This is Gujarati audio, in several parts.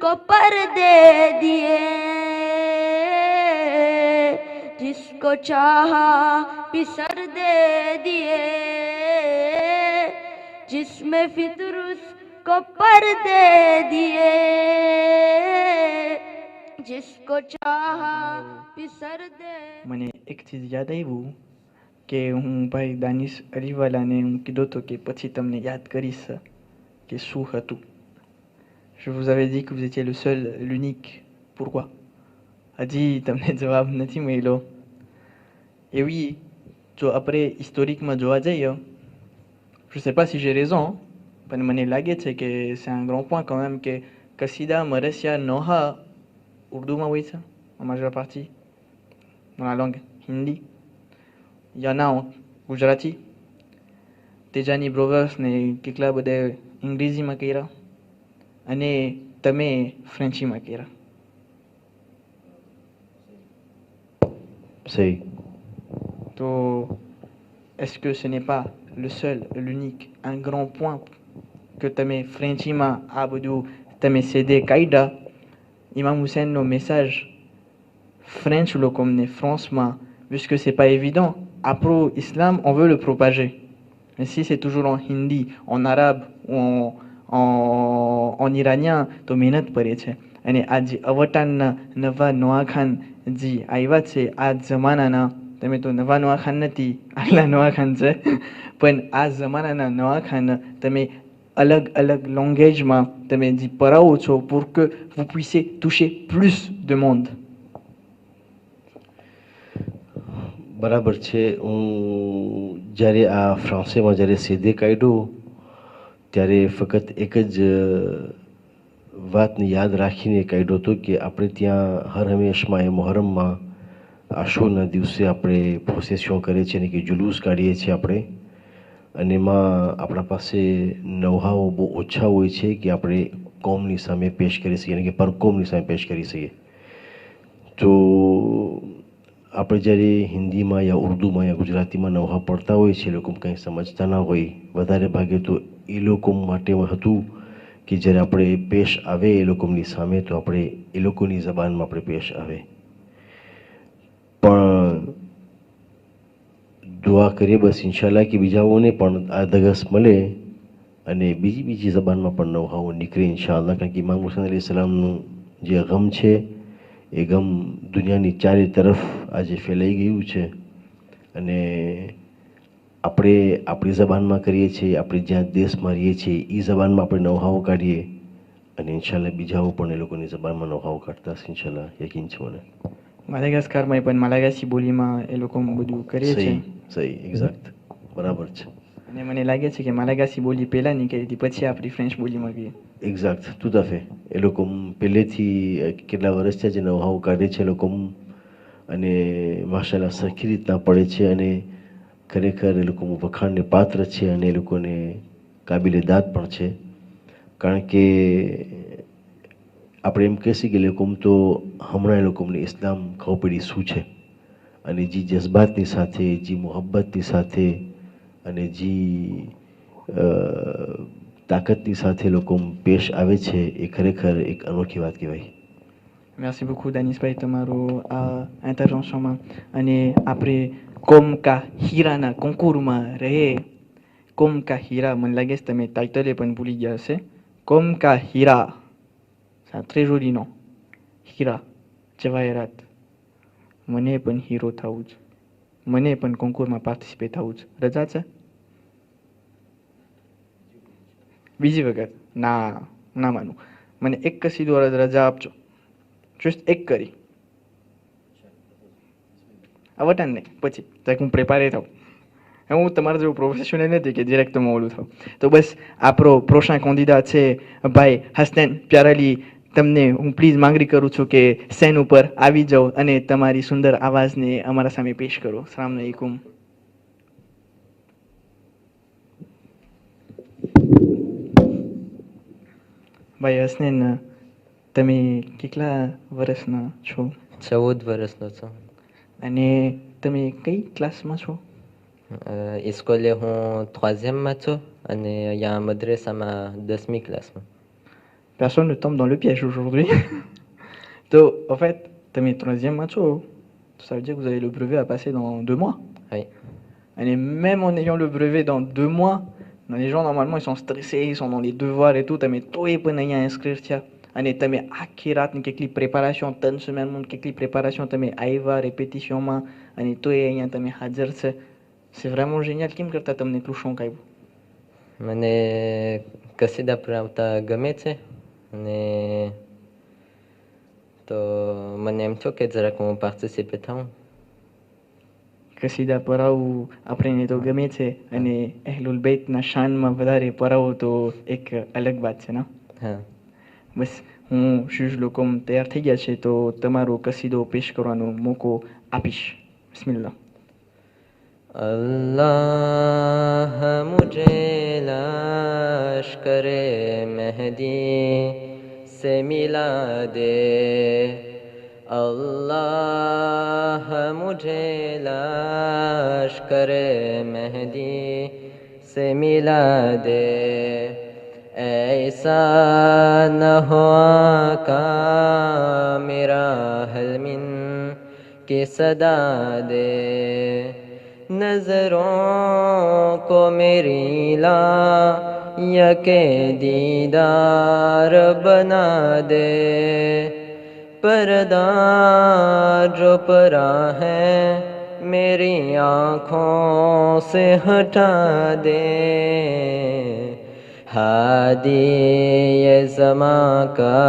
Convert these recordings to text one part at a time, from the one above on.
उसको पर्दे दिए, जिसको चाहा पिसर दे दिए, जिसमें फितर उसको पर्दे दिए, जिसको चाहा पिसर दे. મને એક ચીજ યાદ આવ્યું કે હું ભાઈ દાનિશ અલીવાલાને હું કીધું હતું કે પછી તમને યાદ કરીશ કે શું હતું. Je vous avais dit que vous étiez le seul, l'unique. Pourquoi? હજી તમને જવાબ નથી મળ્યો. એવી જો આપણે હિસ્ટોરિકમાં જોવા જઈએ, je sais pas si j'ai raison, પણ મને લાગે છે કે c'est un grand point quand même que કસીદા મરસિયા નોહા ઉર્દુમાં હોય છે en majeure partie dans la langue hindi. Il y en a en gujarati. તેજાની બ્રોવર્સને કેટલા બધા અંગ્રેજીમાં કર્યા અને તમે ફ્રેન્ચીમાં કર્યા. સહી. તો est-ce que ce n'est pas le seul, l'unique, un grand point que તમે ફ્રેન્ચીમાં આ બધું તમે સેદે કાઢ્યા? Imam Husseinનો મેસેજ ફ્રેન્ચ લોકોને ફ્રાન્સમાં, puisque c'est pas évident, après l'islam on veut le propager. Mais si c'est toujours en hindi, en arabe ou en iranien, તો મહેનત પડે છે. અને આ જે અવતારના નવા નોઆખાન જે આવ્યા છે આ જમાનાના, તમે તો નવા નોઆખાન નથી, આગલા નોઆખાન છે, પણ આ જમાનાના નોઆખાન તમે અલગ અલગ લેંગ્વેજમાં તમે જે પરાવો છો pour que vous puissiez toucher plus de monde. બરાબર છે. હું જ્યારે આ ફ્રાન્સેમાં જ્યારે સીધે કાઢ્યું ત્યારે ફક્ત એક જ વાતને યાદ રાખીને કાઢ્યો હતો કે આપણે ત્યાં હર હંમેશમાં એ મોહરમમાં આશુરના દિવસે આપણે પ્રોસેસન કરીએ છીએ કે જુલુસ કાઢીએ છીએ આપણે, અને એમાં આપણા પાસે નવહાઓ બહુ ઓછા હોય છે કે આપણે કોમની સામે પેશ કરી શકીએ અને કે પરકોમની સામે પેશ કરી શકીએ. તો આપણે જ્યારે હિન્દીમાં યા ઉર્દુમાં યા ગુજરાતીમાં નવહા પડતા હોય છે, એ લોકો કંઈ સમજતા ના હોય, વધારે ભાગે તો એ લોકો માટે હતું કે જ્યારે આપણે પેશ આવે એ લોકોની સામે તો આપણે એ લોકોની જબાનમાં આપણે પેશ આવે. પણ દુઆ કરીએ બસ ઇન્શાલ્લાહ કે બીજાઓને પણ આ ધગસ મળે અને બીજી જબાનમાં પણ નવહાઓ નીકળે ઇન્શાલ્લાહ. કારણ કે ઇમામ હુસૈન અલૈહિ સલામનું જે ગમ છે એ ગમ દુનિયાની ચારે તરફ આજે ફેલાઈ ગયું છે અને આપણે આપણી જબાનમાં કરીએ છીએ, આપણે જ્યાં દેશમાં રહીએ છીએ એ જબાનમાં આપણે નવહાઓ કાઢીએ અને ઇન્શાલ્લાહ બીજાઓ પણ એ લોકોની જબાનમાં નવહાઓ કાઢતા હશે ઇન્શાલ્લાહ, યકીન છે મને. માદાગાસ્કારમાં પણ માલાગાસી બોલીમાં એ લોકો બધું કરે છે. સહી સહી, એક્ઝેક્ટ, બરાબર છે. અને મને લાગે છે કે માલાગાસી બોલી પહેલાં નીકળી હતી, પછી આપણી ફ્રેન્ચ બોલીમાં ગઈ. Exact, tout à fait. એ લોકો પહેલેથી કેટલા વર્ષથી જે નવહાઓ કાઢે છે એ લોકો અને માશાલ્લાહ સરખી રીતના પડે છે અને ખરેખર એ લોકો વખાણને પાત્ર છે અને એ લોકોને કાબિલે દાદ પણ છે. કારણ કે આપણે એમ કહીએ કે લોકો તો હમણાં એ લોકોને ઇસ્લામ ખબર પડી શું છે અને જે જજ્બાતની સાથે, જે મોહબ્બતની સાથે અને જે તાકતની સાથે લોકો પેશ આવે છે એ ખરેખર એક અનોખી વાત કહેવાય. Merci beaucoup દાનિશભાઈ તમારું આ ઇન્ટરવેન્શનમાં. અને આપણે કોમ કા હીરાના કોંકુરમાં રહે. કોમ કા હીરા, મને લાગે છે તમે ટાઇટલે પણ ભૂલી ગયા હશે. કોમ કા હીરા, c'est un très joli nom. હીરા, જવાહરાત. મને પણ હીરો થવું છે, મને પણ કોંકુરમાં પાર્ટિસિપેટ થવું છે. રજા છે બીજી વખત? ના ના માનું. મને એક કસીદો રજા આપજો, જસ્ટ એક કરી. આવટા ને પછી હું પ્રેપારે થાઉં. હું તમારા જેવું પ્રોફેશનલ નથી કે ડિરેક્ટમાં ઓલું થાઉં. તો બસ આપણો પ્રોશાન કોંદીદા છે ભાઈ હસનૈન પ્યારાલી, તમને હું પ્લીઝ માંગણી કરું છું કે સેન ઉપર આવી જાઓ અને તમારી સુંદર આવાજને અમારા સામે પેશ કરો. સલામ અલૈકુમ. ભાઈ હસનૈન, તમે કેટલા વર્ષના છો? 14 વર્ષનો છું. અને તમે કઈ ક્લાસમાં છો? સ્કૂલે હું 3ème માં છું અને અહીંયા મદ્રેસામાં 10મી ક્લાસમાં. personne ne tombe dans le piège aujourd'hui. Donc, en fait, tu as mis troisième match, ça veut dire que vous avez le brevet à passer dans 2 mois. Oui. Et même en ayant le brevet dans 2 mois, les gens normalement ils sont stressés, ils sont dans les devoirs et tout, tu as mis tout et pour n'y inscrire, tiens. Et tu as mis accurat, quelques préparations, tant semaines, quelques préparations, tu as mis aïva, répétition, et tout et tu as mis hadir, c'est vraiment génial. Qui me dit que tu as mis clouchon, Kaibou? મને કસીદા પર આવતા ગમે છે અને તો મને એમ થયું કે જરાક હું પાર્ટિસિપેટ થાઉં. કસીદા પરાવું આપણે તો ગમે છે અને અહેલુલ બૈતના શાનમાં વધારે પરાવો તો એક અલગ વાત છે ને. હા. બસ હું જુજ લોકોમ તૈયાર થઈ ગયા છે તો તમારો કસીદો પેશ કરવાનો મોકો આપીશ. બિસ્મિલ્લાહ. اللہ مجھے لشکر مہدی سے ملا دے. اللہ مجھے لشکر مہدی سے ملا دے. ایسا نہ ہو آقا میرا حل من کی صدا دے. نظروں کو میری لا یک دیدار بنا دے. پردہ جو پرا ہے میری آنکھوں سے ہٹا دے. ہادی یہ زماں کا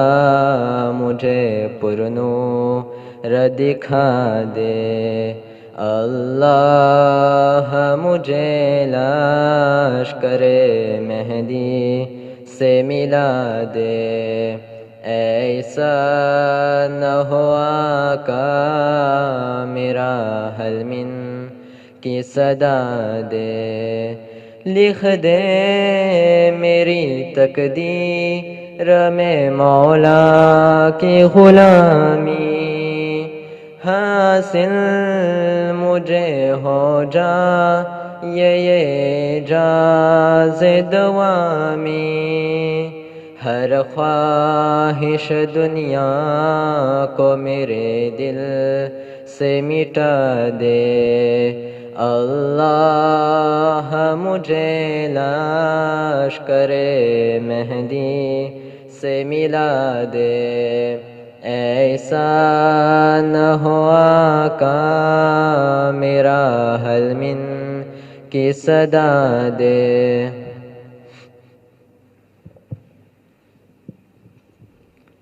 مجھے پرنور دکھا دے. اللہ مجھے لشکر مہدی سے ملا دے. ایسا نہ ہو آقا میرا حل من کی صدا دے. لکھ دے میری تقدیر میں مولا کی غلامی. حاصل مجھے ہو جا یہ اعجاز دوامی. ہر خواہش دنیا کو میرے دل سے مٹا دے. اللہ مجھے لشکر مہدی سے ملا دے. ایسا نہ ہو آقا میرا حل من کی صدا دے.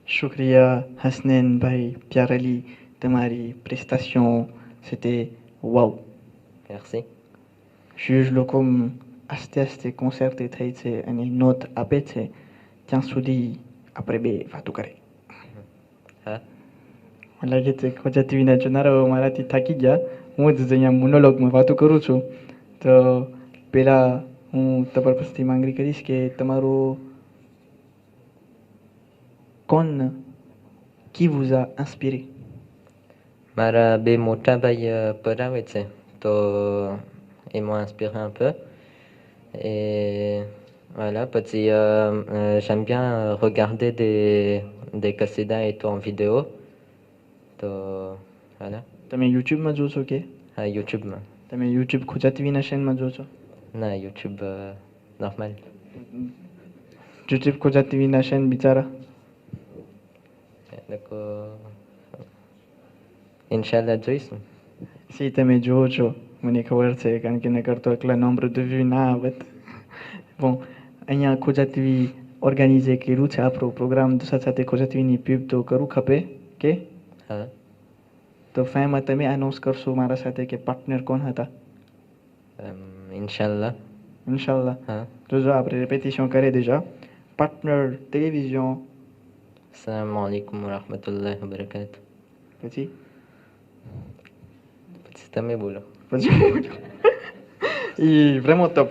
شکریہ حسنین بھائی پیار علی, તમારી પ્રેસ્ટેશન c'était વાવ. Merci. જુજ લોકો આસ્તે આસ્તે કોન્સર્ટ થઈ છે અને નોટ આપે છે ત્યાં સુધી આપણે બે વાતો કરે. હા. મને લાગે છે કે ખોજા ટીવીના જોનારાઓ મારાથી થાકી ગયા. હું જ અહીંયા મોનોલોગમાં વાતો કરું છું. તો પહેલાં હું તમારા પાસેથી માંગણી કરીશ કે તમારો કોણ qui vous a inspiré? મારા બે મોટા ભાઈ પરાવે છે તો ils m'ont inspiré un peu. Et voilà, પછી j'aime bien regarder des qasidas et tout en vidéo. તો voilà. તમે યુટ્યુબમાં જોશો કે? હા, યુટ્યુબમાં. તમે યુટ્યુબ ખોજા ટીવીના ચેનલમાં જોશો? ના, યુટ્યુબ નોર્મલ. યુટ્યુબ ખોજા ટીવીના ચેનલ બિચારા લોકો ઇન્શાલ્લાહ જોઈશું. સી તમે જોવો છો મને ખબર છે કારણ કે નકર તો એકલા નંબર de vue ના આવત. bon અહીંયા ખોજા ટીવી ઓર્ગેનાઇઝે કર્યું છે આપણો પ્રોગ્રામ તો સાથે ખોજા ટીવીની પીપ તો કરવું ખપે કે? હા. તો ફેમાં તમે અનાઉન્સ કરશો મારા સાથે કે પાર્ટનર કોણ હતા? ઇન્શાલ્લાહ. ઇન્શાલ્લાહ. હા. તો જો આપણે રેપેટિશન કરી દેજો. Partner television. અસ્સલામુ અલૈકુમ વરહમતુલ્લાહિ વબરકાતુહ. પછી તમે બોલો. પછી એ vraiment top.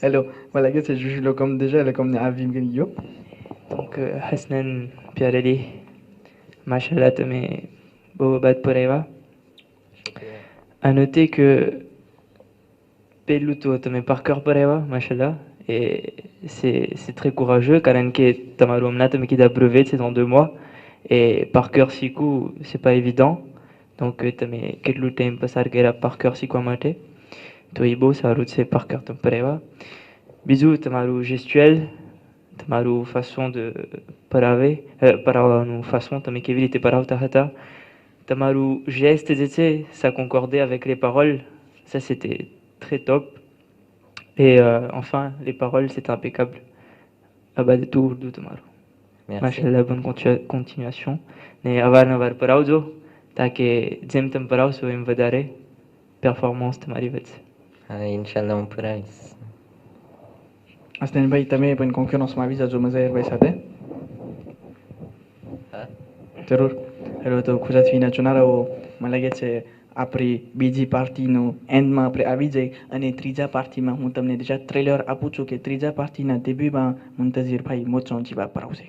Alors voilà que c'est juste le comme déjà le comme Avim Gniyo. Donc Hasnan Piareli Mashallah તમે બહુ બાદ પર આવ્યા. À noter que પેલું તો તમે par cœur પર આવ્યા Mashallah Et c'est très courageux, કારણ કે તમારું હમણાં તમે કીધા brevet c'est dans 2 mois. Et par cœur શીખવું c'est pas évident. Donc તમે કેટલું ટાઈમ પસાર કર્યા par cœur શીખવા માટે. તો એ બહુ સારું છે par cœur તમે પરાવ્યા. બીજું તમારું gestuel, તમારું façon de પરાવવાનું façon, તમે કેવી રીતે પરાવતા હતા. તમારું geste જે છે ça concordait avec les paroles, ça c'était très top. Et enfin les paroles c'était impeccable. Ah bah de tout તમારું. Merci. માશાલ્લાહ, bonne continuation. ને અવારનવાર પરાવજો તાકે જેમ તમે પરાવશો એમ વધારે performance તમારી વધશે. Inch'Allah, on pરાવીશ. હસનૈનભાઈ તમે પણ કોન્ફરન્સમાં આવી જાજો મઝાહિરભાઈ સાથે. જરૂર. હેલો, તો ગુજરાત ચુના રહો. મને લાગે છે આપણી બીજી પાર્ટીનું એન્ડમાં આપણે આવી જઈ અને ત્રીજા પાર્ટીમાં હું તમને બીજા ટ્રેલર આપું છું કે ત્રીજા પાર્ટીના ડેબ્યુમાં મુંતઝિરભાઈ મોચો જીવા પર આવશે.